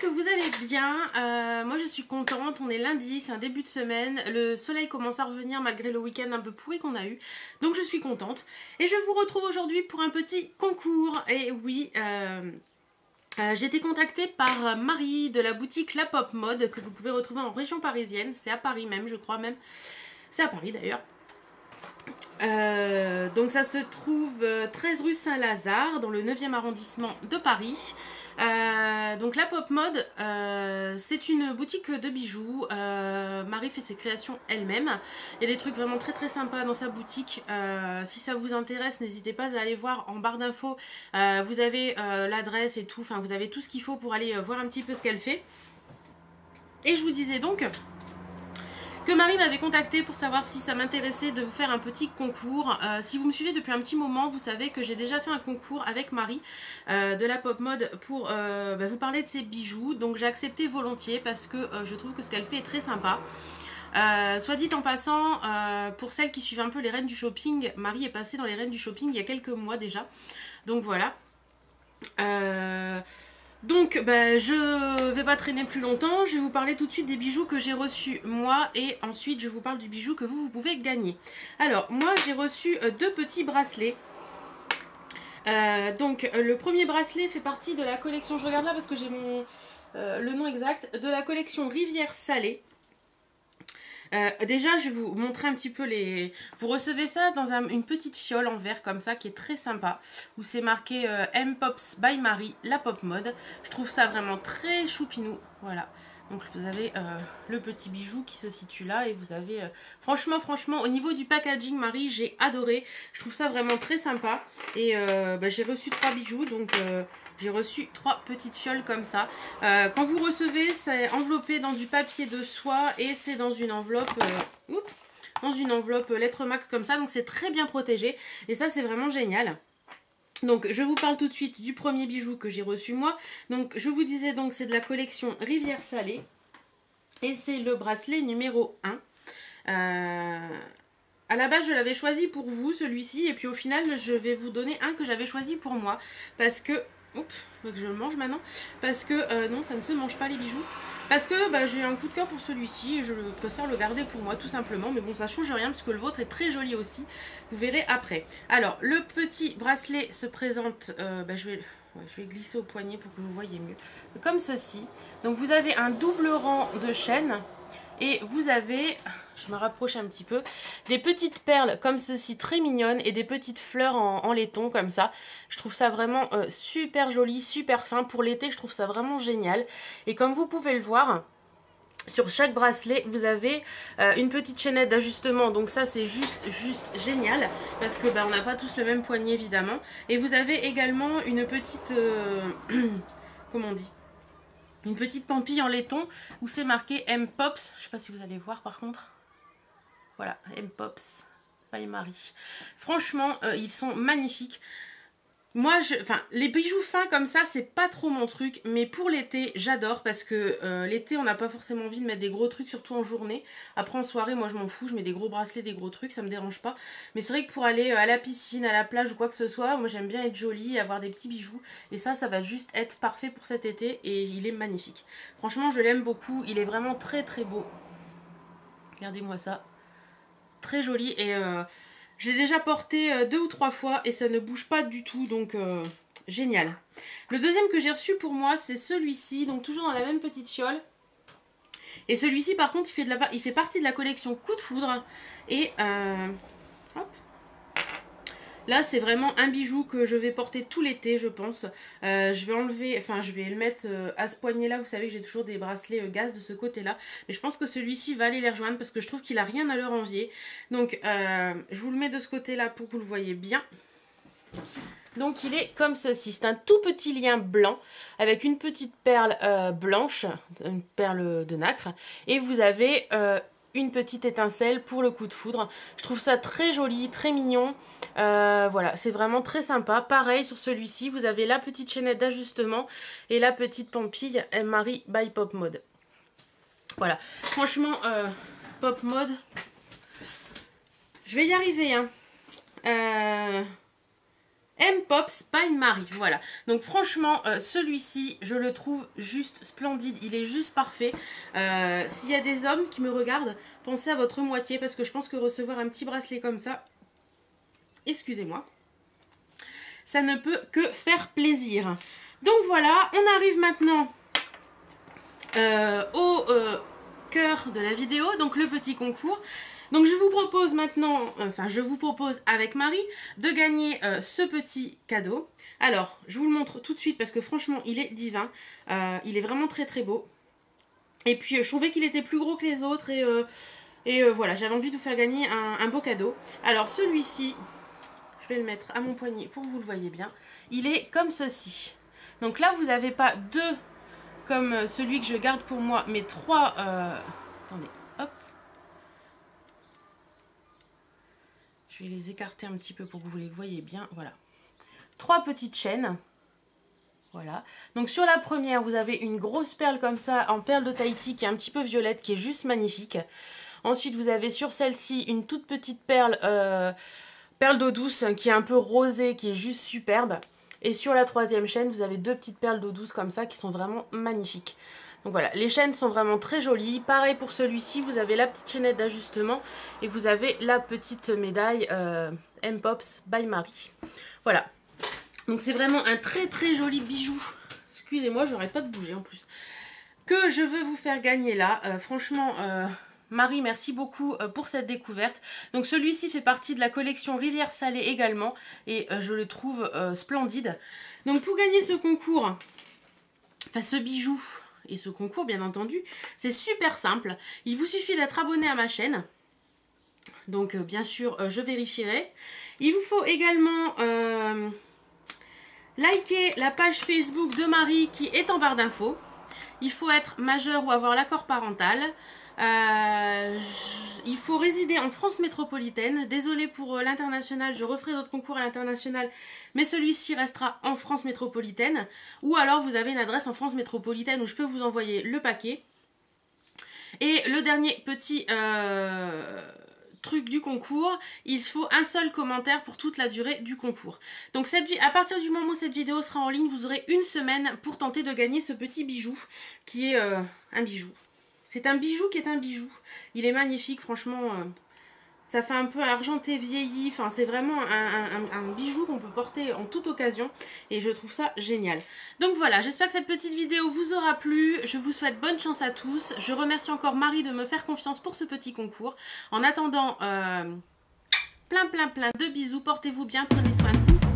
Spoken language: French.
que vous allez bien. Moi je suis contente, on est lundi, c'est un début de semaine. Le soleil commence à revenir malgré le week-end un peu pourri qu'on a eu. Donc je suis contente. Et je vous retrouve aujourd'hui pour un petit concours. Et oui, j'ai été contactée par Marie de la boutique La Pop Mode que vous pouvez retrouver en région parisienne. C'est à Paris même, je crois même. C'est à Paris d'ailleurs. Donc ça se trouve 13 rue Saint-Lazare dans le 9e arrondissement de Paris. Donc la Pop Mode, c'est une boutique de bijoux. Marie fait ses créations elle-même. Il y a des trucs vraiment très très sympas dans sa boutique. Si ça vous intéresse, n'hésitez pas à aller voir en barre d'infos. Vous avez l'adresse et tout, enfin vous avez tout ce qu'il faut pour aller voir un petit peu ce qu'elle fait. Et je vous disais donc que Marie m'avait contacté pour savoir si ça m'intéressait de vous faire un petit concours. Si vous me suivez depuis un petit moment, vous savez que j'ai déjà fait un concours avec Marie de la Pop Mode pour vous parler de ses bijoux. Donc j'ai accepté volontiers parce que je trouve que ce qu'elle fait est très sympa. Soit dit en passant, pour celles qui suivent un peu les reines du shopping, Marie est passée dans les reines du shopping il y a quelques mois déjà. Donc voilà. Donc je vais pas traîner plus longtemps, je vais vous parler tout de suite des bijoux que j'ai reçus moi et ensuite je vous parle du bijou que vous pouvez gagner. Alors moi j'ai reçu deux petits bracelets. Donc le premier bracelet fait partie de la collection, je regarde là parce que j'ai le nom exact, de la collection Rivière Salée. Déjà je vais vous montrer un petit peu les... Vous recevez ça dans une petite fiole en verre comme ça qui est très sympa, où c'est marqué M-Pops by Marie, la Pop Mode. Je trouve ça vraiment très choupinou, voilà. Donc vous avez le petit bijou qui se situe là et vous avez... franchement, au niveau du packaging, Marie, j'ai adoré. Je trouve ça vraiment très sympa. Et j'ai reçu 3 bijoux, donc j'ai reçu 3 petites fioles comme ça. Quand vous recevez, c'est enveloppé dans du papier de soie et c'est dans une enveloppe... lettre max comme ça, donc c'est très bien protégé. Et ça, c'est vraiment génial. Donc je vous parle tout de suite du premier bijou que j'ai reçu moi. Donc je vous disais donc c'est de la collection Rivière Salée. Et c'est le bracelet numéro 1. À la base je l'avais choisi pour vous celui-ci. Et puis au final je vais vous donner un que j'avais choisi pour moi. Parce que... Oups, faut que je le mange maintenant. Parce que non, ça ne se mange pas les bijoux. Parce que j'ai un coup de cœur pour celui-ci et je préfère le garder pour moi tout simplement. Mais bon, ça change rien parce que le vôtre est très joli aussi. Vous verrez après. Alors, le petit bracelet se présente... je vais glisser au poignet pour que vous voyez mieux. Comme ceci. Donc vous avez un double rang de chaînes. Et vous avez, je me rapproche un petit peu, des petites perles comme ceci, très mignonnes, et des petites fleurs en laiton comme ça. Je trouve ça vraiment super joli, super fin. Pour l'été, je trouve ça vraiment génial. Et comme vous pouvez le voir, sur chaque bracelet, vous avez une petite chaînette d'ajustement. Donc ça, c'est juste génial. Parce que on n'a pas tous le même poignet, évidemment. Et vous avez également une petite... comment on dit ? Une petite pampille en laiton où c'est marqué M-Pops. Je ne sais pas si vous allez voir par contre. Voilà, M-Pops by Marie. Franchement, ils sont magnifiques. Moi, les bijoux fins comme ça, c'est pas trop mon truc. Mais pour l'été, j'adore parce que l'été, on n'a pas forcément envie de mettre des gros trucs, surtout en journée. Après, en soirée, moi, je m'en fous. Je mets des gros bracelets, des gros trucs, ça me dérange pas. Mais c'est vrai que pour aller à la piscine, à la plage ou quoi que ce soit, moi, j'aime bien être jolie, avoir des petits bijoux. Et ça va juste être parfait pour cet été. Et il est magnifique. Franchement, je l'aime beaucoup. Il est vraiment très, très beau. Regardez-moi ça. Très joli et... je l'ai déjà porté 2 ou 3 fois et ça ne bouge pas du tout, donc génial. Le deuxième que j'ai reçu pour moi, c'est celui-ci, donc toujours dans la même petite fiole. Et celui-ci, par contre, il fait partie de la collection Coup de Foudre. Et hop. Là, c'est vraiment un bijou que je vais porter tout l'été, je pense. Je vais enlever, je vais le mettre à ce poignet-là. Vous savez que j'ai toujours des bracelets gaz de ce côté-là. Mais je pense que celui-ci va aller les rejoindre parce que je trouve qu'il n'a rien à leur envier. Donc, je vous le mets de ce côté-là pour que vous le voyez bien. Donc, il est comme ceci. C'est un tout petit lien blanc avec une petite perle blanche, une perle de nacre. Et vous avez... une petite étincelle pour le coup de foudre. Je trouve ça très joli, très mignon. Voilà, c'est vraiment très sympa. Pareil sur celui-ci, vous avez la petite chaînette d'ajustement et la petite pampille Marie by Pop Mode. Voilà, franchement, Pop Mode, je vais y arriver. Hein. M-Pops by Marie, voilà. Donc franchement, celui-ci, je le trouve juste splendide, il est juste parfait. S'il y a des hommes qui me regardent, pensez à votre moitié, parce que je pense que recevoir un petit bracelet comme ça, excusez-moi, ça ne peut que faire plaisir. Donc voilà, on arrive maintenant au cœur de la vidéo, donc le petit concours. Donc je vous propose maintenant, je vous propose avec Marie de gagner ce petit cadeau. Alors, je vous le montre tout de suite parce que franchement, il est divin. Il est vraiment très très beau. Et puis, je trouvais qu'il était plus gros que les autres et voilà, j'avais envie de vous faire gagner un beau cadeau. Alors, celui-ci, je vais le mettre à mon poignet pour que vous le voyez bien. Il est comme ceci. Donc là, vous n'avez pas deux comme celui que je garde pour moi, mais trois... attendez, hop. Je vais les écarter un petit peu pour que vous les voyez bien. Voilà. 3 petites chaînes. Voilà. Donc sur la première, vous avez une grosse perle comme ça, en perle de Tahiti, qui est un petit peu violette, qui est juste magnifique. Ensuite, vous avez sur celle-ci une toute petite perle, perle d'eau douce, qui est un peu rosée, qui est juste superbe. Et sur la troisième chaîne, vous avez 2 petites perles d'eau douce comme ça, qui sont vraiment magnifiques. Donc voilà, les chaînes sont vraiment très jolies. Pareil pour celui-ci, vous avez la petite chaînette d'ajustement et vous avez la petite médaille M-Pops by Marie. Voilà, donc c'est vraiment un très très joli bijou. Excusez-moi, je n'arrête pas de bouger en plus. Que je veux vous faire gagner là. Franchement, Marie, merci beaucoup pour cette découverte. Donc celui-ci fait partie de la collection Rivière Salée également et je le trouve splendide. Donc pour gagner ce concours, enfin ce bijou... et ce concours bien entendu, c'est super simple. Il vous suffit d'être abonné à ma chaîne. Donc bien sûr je vérifierai. Il vous faut également liker la page Facebook de Marie qui est en barre d'infos. Il faut être majeur ou avoir l'accord parental. Il faut résider en France métropolitaine. Désolée pour l'international, je referai d'autres concours à l'international, mais celui-ci restera en France métropolitaine. Ou alors vous avez une adresse en France métropolitaine où je peux vous envoyer le paquet. Et le dernier petit truc du concours, il faut un seul commentaire pour toute la durée du concours. Donc à partir du moment où cette vidéo sera en ligne, vous aurez une semaine pour tenter de gagner ce petit bijou qui est un bijou. C'est un bijou qui est un bijou. Il est magnifique, franchement. Ça fait un peu argenté vieilli. Enfin, c'est vraiment un bijou qu'on peut porter en toute occasion. Et je trouve ça génial. Donc voilà, j'espère que cette petite vidéo vous aura plu. Je vous souhaite bonne chance à tous. Je remercie encore Marie de me faire confiance pour ce petit concours. En attendant, plein de bisous. Portez-vous bien, prenez soin de vous.